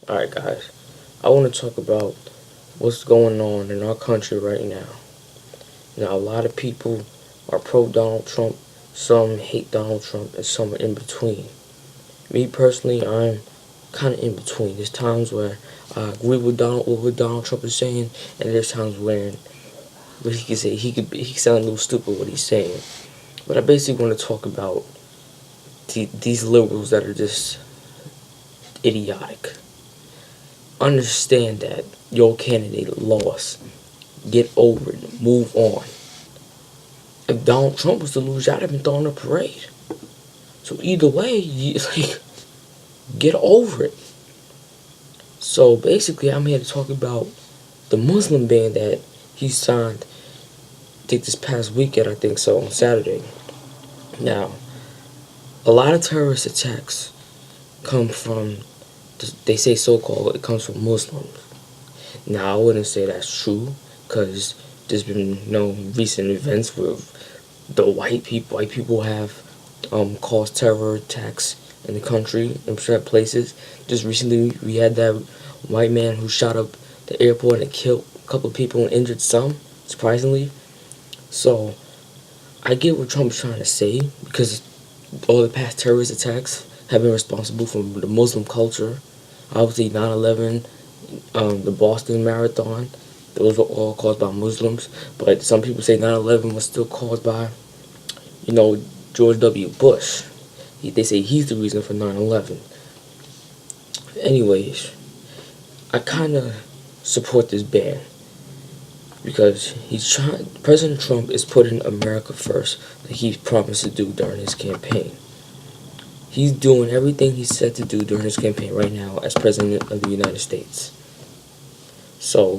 Alright, guys, I want to talk about what's going on in our country right now. Now, a lot of people are pro Donald Trump, some hate Donald Trump, and some are in between. Me personally, I'm kind of in between. There's times where I agree with what Donald Trump is saying, and there's times when what he can say he can sound a little stupid what he's saying. But I basically want to talk about these liberals that are just idiotic. Understand that your candidate lost. Get over it. Move on. If Donald Trump was to lose, I'd have been throwing a parade. So either way, get over it. So basically, I'm here to talk about the Muslim ban that he signed. I think this past weekend, I think so, on Saturday. Now, a lot of terrorist attacks come from, they say so-called, it comes from Muslims. Now, I wouldn't say that's true, because there's been no recent events where the white people have caused terror attacks in the country in certain places. Just recently, we had that white man who shot up the airport and killed a couple of people and injured some, surprisingly. So, I get what Trump's trying to say, because all the past terrorist attacks have been responsible for the Muslim culture. Obviously, 9/11, the Boston Marathon, those were all caused by Muslims. But some people say 9/11 was still caused by, George W. Bush. They say he's the reason for 9/11. Anyways, I kind of support this ban because President Trump is putting America first, like he promised to do during his campaign. He's doing everything he said to do during his campaign right now as President of the United States. So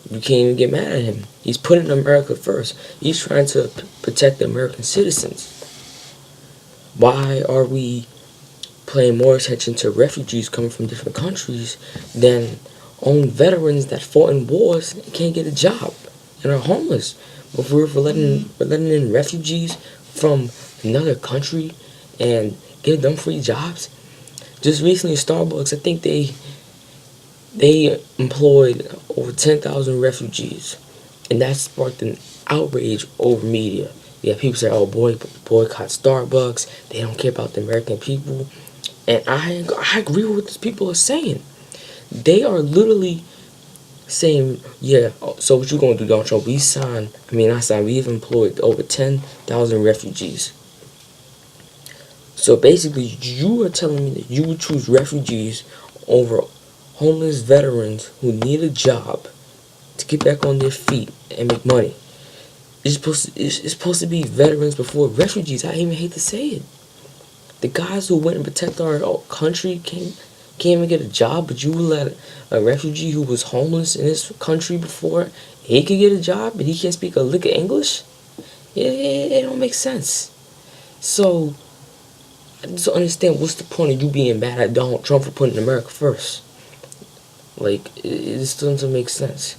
you can't even get mad at him. He's putting America first. He's trying to protect the American citizens. Why are we paying more attention to refugees coming from different countries than own veterans that fought in wars and can't get a job and are homeless? But we're letting in refugees from another country and give them free jobs. Just recently, Starbucks, I think they employed over 10,000 refugees, and that sparked an outrage over media. Yeah, people say, "Oh, boycott Starbucks. They don't care about the American people," and I agree with what these people are saying. They are literally saying, "Yeah, so what you gonna do, Donald Trump? We've employed over 10,000 refugees." So basically, you are telling me that you would choose refugees over homeless veterans who need a job to get back on their feet and make money. It's supposed to be veterans before refugees. I even hate to say it. The guys who went and protect our country can't even get a job, but you let a refugee who was homeless in this country before, he could get a job, but he can't speak a lick of English? It don't make sense. So, I just don't understand what's the point of you being mad at Donald Trump for putting America first. Like, it just doesn't make sense.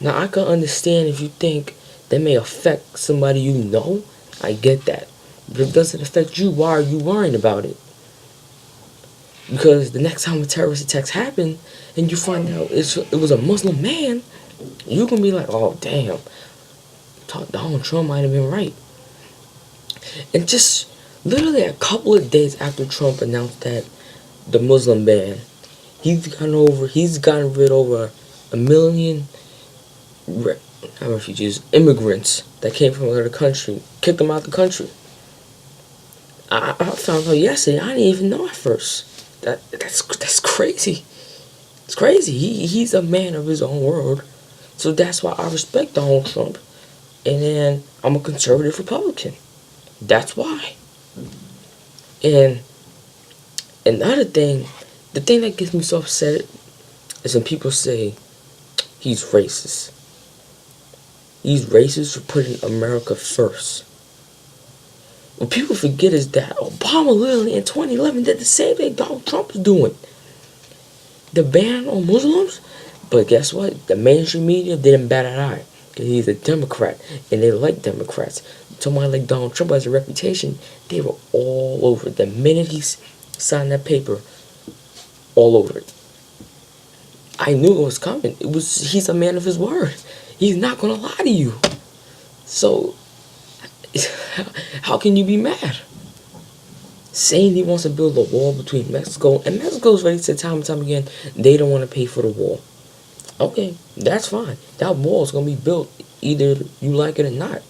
Now, I can understand if you think that may affect somebody you know. I get that. But if it doesn't affect you, why are you worrying about it? Because the next time a terrorist attacks happen and you find out it was a Muslim man, you can be like, "Oh, damn, Donald Trump might have been right." And just literally a couple of days after Trump announced that the Muslim ban, he's gotten rid over 1 million immigrants that came from another country, kicked them out the country. I found out yesterday. I didn't even know at first. That's crazy. It's crazy. He's a man of his own word, so that's why I respect Donald Trump. And then I'm a conservative Republican. That's why. And another thing, the thing that gets me so upset is when people say he's racist. He's racist for putting America first. What people forget is that Obama literally in 2011 did the same thing Donald Trump is doing. The ban on Muslims, but guess what? The mainstream media didn't bat an eye because he's a Democrat and they like Democrats. Somebody like Donald Trump has a reputation. They were all over. The minute he signed that paper, all over it. I knew it was coming. He's a man of his word. He's not gonna lie to you. So how can you be mad? Saying he wants to build a wall between Mexico, and Mexico's ready to say time and time again they don't want to pay for the wall. Okay, that's fine. That wall is gonna be built either you like it or not.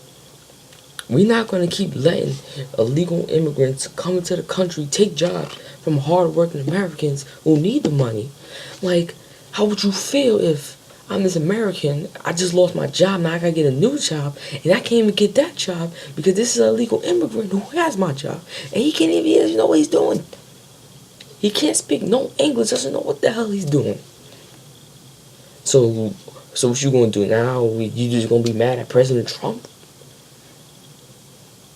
We're not gonna keep letting illegal immigrants come into the country, take jobs from hard-working Americans who need the money. Like, how would you feel if I'm this American, I just lost my job, now I gotta get a new job, and I can't even get that job because this is an illegal immigrant who has my job, and he can't even know what he's doing. He can't speak no English, doesn't know what the hell he's doing. So what you gonna do now? You just gonna be mad at President Trump?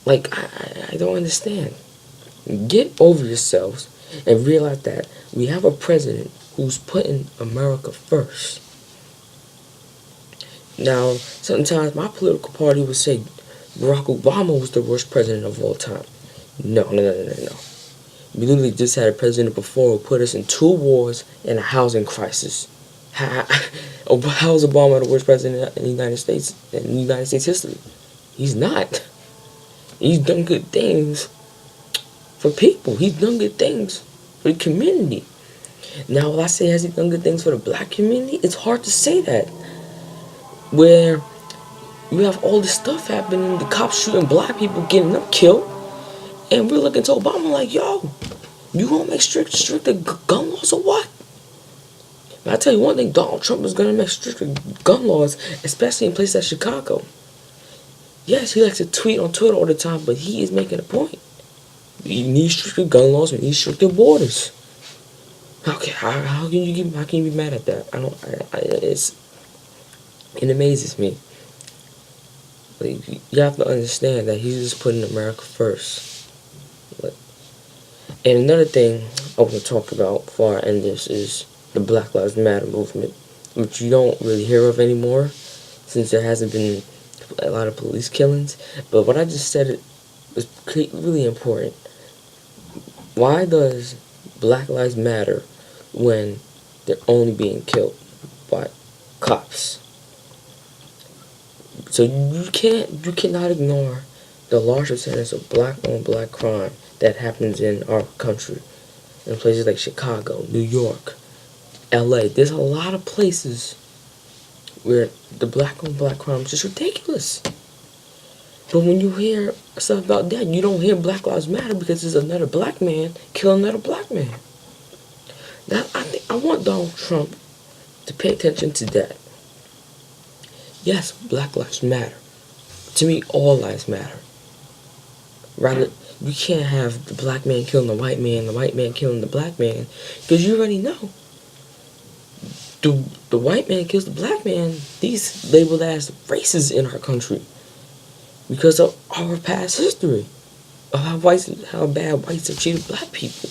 Like, I don't understand. Get over yourselves and realize that we have a president who's putting America first. Now, sometimes my political party would say Barack Obama was the worst president of all time. No. We literally just had a president before who put us in 2 wars and a housing crisis. How is Obama the worst president in the United States history? He's not. He's done good things for people. He's done good things for the community. Now, will I say has he done good things for the black community? It's hard to say that. Where you have all this stuff happening, the cops shooting black people, getting them killed, and we're looking to Obama like, yo, you gonna make stricter gun laws or what? But I tell you one thing, Donald Trump is gonna make stricter gun laws, especially in places like Chicago. Yes, he likes to tweet on Twitter all the time, but he is making a point. We need stricter gun laws, we need stricter borders. How can you be mad at that? It amazes me. Like, you have to understand that he's just putting America first. And another thing I want to talk about before I end this is the Black Lives Matter movement, which you don't really hear of anymore since there hasn't been a lot of police killings. But what I just said is really important. Why does Black Lives Matter when they're only being killed by cops? So you cannot ignore the large percentage of black on black crime that happens in our country, in places like Chicago, New York, LA. There's a lot of places where the black on black crime is just ridiculous. But when you hear stuff about that, you don't hear Black Lives Matter because there's another black man killing another black man. I want Donald Trump to pay attention to that. Yes, Black Lives Matter. To me, all lives matter. Rather, you can't have the black man killing the white man killing the black man, because you already know. The white man kills the black man, these labeled as races in our country, because of our past history, of how bad whites have treated black people.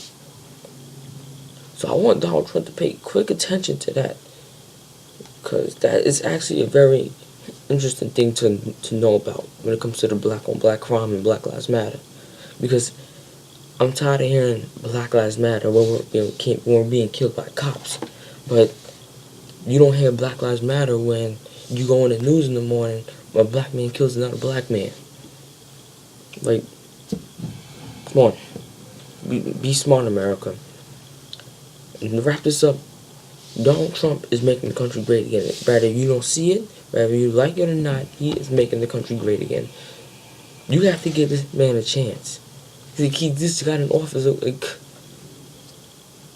So I want Donald Trump to pay quick attention to that, because that is actually a very interesting thing to know about when it comes to the black on black crime and Black Lives Matter. Because I'm tired of hearing Black Lives Matter when we're being killed by cops, but you don't hear Black Lives Matter when you go on the news in the morning when a black man kills another black man. Like, come on, be smart, America. And to wrap this up, Donald Trump is making the country great again. Whether you don't see it, whether you like it or not, he is making the country great again. You have to give this man a chance. He just got in office like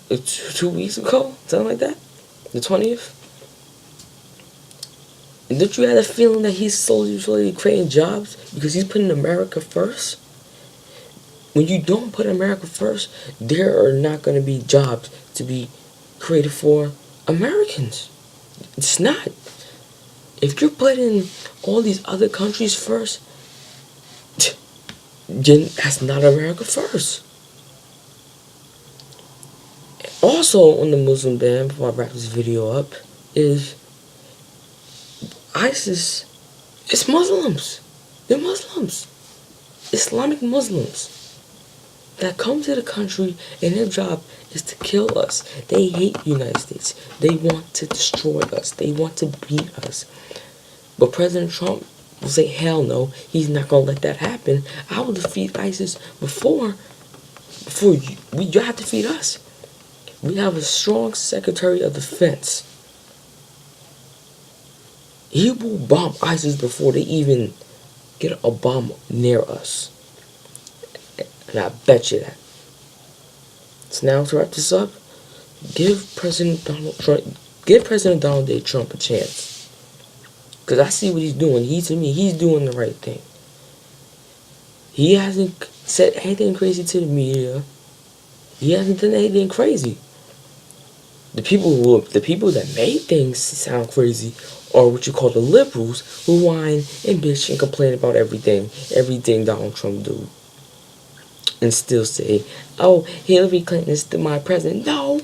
2 weeks ago, something like that, the 20th. And don't you have the feeling that he's slowly creating jobs because he's putting America first? When you don't put America first, there are not going to be jobs to be created for Americans. It's not. If you're putting all these other countries first, then that's not America first. Also on the Muslim ban, before I wrap this video up, is ISIS. It's Muslims. They're Muslims. Islamic Muslims. that come to the country and their job is to kill us. They hate the United States. They want to destroy us. They want to beat us. But President Trump will say, hell no, he's not going to let that happen. I will defeat ISIS before you have to defeat us. We have a strong Secretary of Defense. He will bomb ISIS before they even get a bomb near us. And I bet you that. So now to wrap this up, give President Donald J. Trump a chance. Because I see what he's doing. He's doing the right thing. He hasn't said anything crazy to the media. He hasn't done anything crazy. The people that made things sound crazy are what you call the liberals, who whine and bitch and complain about everything Donald Trump do. And still say, oh, Hillary Clinton is my president. No,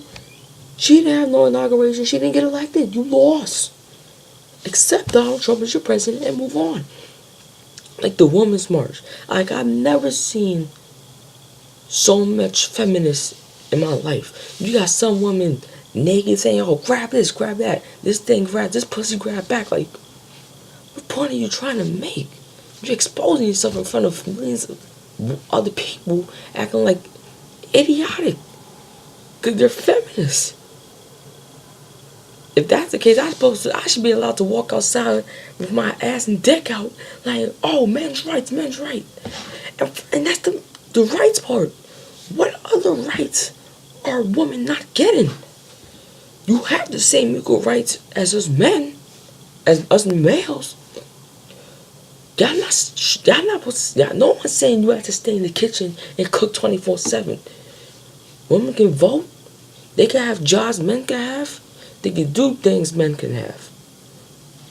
she didn't have no inauguration. She didn't get elected. You lost. Accept Donald Trump as your president and move on. Like the Women's March. Like, I've never seen so much feminists in my life. You got some women naked saying, oh, grab this, grab that. This thing grab, this pussy grab back. Like, what point are you trying to make? You're exposing yourself in front of millions of other people acting like idiotic. Because they're feminists. If that's the case, I should be allowed to walk outside with my ass and dick out, like, oh, men's rights, men's right. And that's the rights part. What other rights are women not getting? You have the same equal rights as us men, as us males. No one's saying you have to stay in the kitchen and cook 24/7. Women can vote. They can have jobs men can have. They can do things men can have.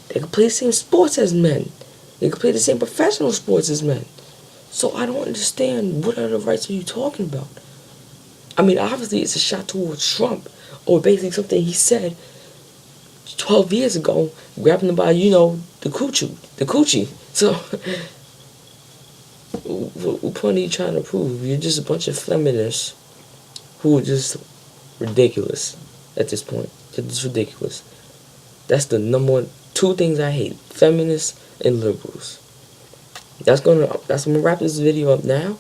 They can play the same sports as men. They can play the same professional sports as men. So I don't understand, what other rights are you talking about? I mean, obviously it's a shot towards Trump, or basically something he said 12 years ago, grabbing him by, the coochie. So, what point are you trying to prove? You're just a bunch of feminists who are just ridiculous at this point. It's ridiculous. That's the number one, two things I hate: feminists and liberals. That's gonna wrap this video up now.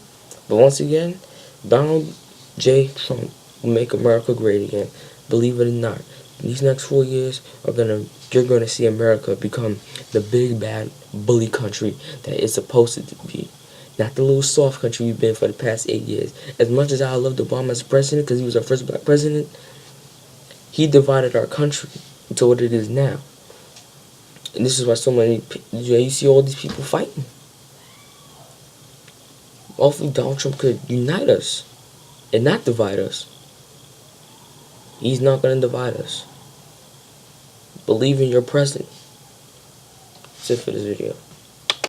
But once again, Donald J. Trump will make America great again. Believe it or not, these next 4 years you're gonna see America become the big bad bully country that it's supposed to be. Not the little soft country we've been for the past 8 years. As much as I loved Obama as president, because he was our first black president, he divided our country into what it is now. And this is why so many, you see all these people fighting. Hopefully Donald Trump could unite us and not divide us. He's not going to divide us. Believe in your president. That's it for this video.